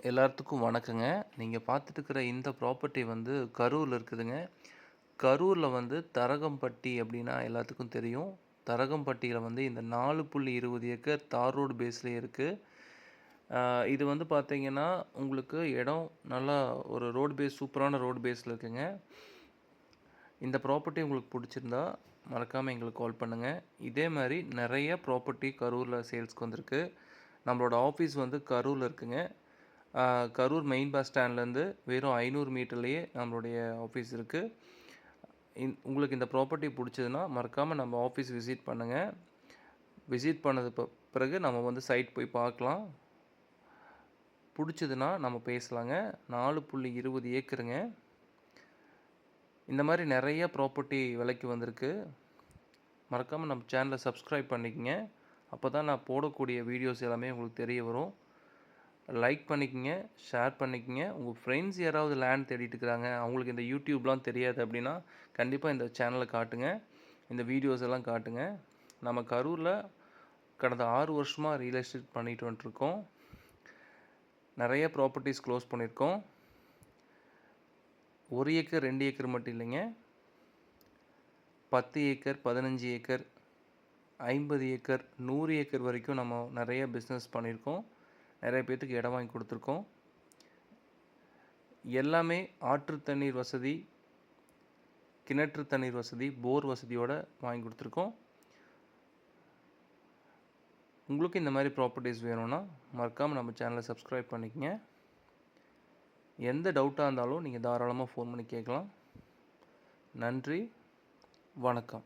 எல்லாத்துக்கும் வணக்கங்க. நீங்க பார்த்துட்டு இருக்கிற இந்த ப்ராப்பர்ட்டி வந்து கரூர்ல இருக்குதுங்க. கரூர்ல வந்து தரகம்பட்டி அப்டின்னா எல்லாத்துக்கும் தெரியும். தரகம்பட்டியில வந்து இந்த 4.20 ஏக்கர் தார் ரோடு பேஸ்லயே இருக்கு. இது வந்து பார்த்தீங்கன்னா, உங்களுக்கு இடம் நல்லா ஒரு ரோடு பேஸ் சூப்பரான ரோடு பேஸ்ல இருக்குங்க. இந்த ப்ராப்பர்ட்டி உங்களுக்கு புடிச்சிருந்தா, மறக்காம எங்களுக்கு கால் பண்ணுங்க. இதே மாரி நெறைய ப்ராப்பர்ட்டி கரூர்ல சேல்ஸ்க்கு வந்திருக்கு. நம்மளோட ஆஃபீஸ் வந்து கரூர்ல இருக்குங்க. கரூர் மெயின் பஸ் ஸ்டாண்ட்லேருந்து வெறும் 500 மீட்டர்லேயே நம்மளுடைய ஆஃபீஸ் இருக்குது. உங்களுக்கு இந்த ப்ராப்பர்ட்டி பிடிச்சதுன்னா மறக்காமல் நம்ம ஆஃபீஸ் விசிட் பண்ணுங்கள். விசிட் பண்ணது பிறகு நம்ம வந்து சைட் போய் பார்க்கலாம். பிடிச்சதுன்னா நம்ம பேசலாங்க. 4.20 ஏக்கருங்க. இந்த மாதிரி நிறைய ப்ராப்பர்ட்டி விலைக்கு வந்திருக்கு. மறக்காமல் நம்ம சேனலை சப்ஸ்கிரைப் பண்ணிக்கங்க. அப்போ தான் நான் போடக்கூடிய வீடியோஸ் எல்லாமே உங்களுக்கு தெரிய வரும். லைக் பண்ணிக்கங்க, ஷேர் பண்ணிக்கங்க. உங்கள் ஃப்ரெண்ட்ஸ் யாராவது லேண்ட் தேடிட்டு இருக்கிறாங்க, அவங்களுக்கு இந்த யூடியூப்லாம் தெரியாது அப்படின்னா கண்டிப்பாக இந்த சேனலை காட்டுங்க. இந்த வீடியோஸ் எல்லாம் காட்டுங்க. நம்ம கரூரில் கடந்த 6 வருஷமாக ரியல் எஸ்டேட் பண்ணிட்டு வந்துட்டுருக்கோம். நிறைய ப்ராப்பர்ட்டிஸ் க்ளோஸ் பண்ணியிருக்கோம். 1 ஏக்கர் 2 ஏக்கர் மட்டும் இல்லைங்க, 10 ஏக்கர் 15 ஏக்கர் 50 ஏக்கர் 100 ஏக்கர் வரைக்கும் நம்ம நிறைய பிஸ்னஸ் பண்ணியிருக்கோம். நிறைய பேர்த்துக்கு இடம் வாங்கி கொடுத்துருக்கோம். எல்லாமே ஆற்று தண்ணீர் வசதி, கிணற்று தண்ணீர் வசதி, போர் வசதியோடு வாங்கி கொடுத்துருக்கோம். உங்களுக்கு இந்த மாதிரி ப்ராப்பர்ட்டிஸ் வேணும்னா மறக்காமல் நம்ம சேனலை சப்ஸ்கிரைப் பண்ணிக்கங்க. எந்த டவுட்டாக இருந்தாலும் நீங்கள் தாராளமாக ஃபோன் பண்ணி கேட்கலாம். நன்றி, வணக்கம்.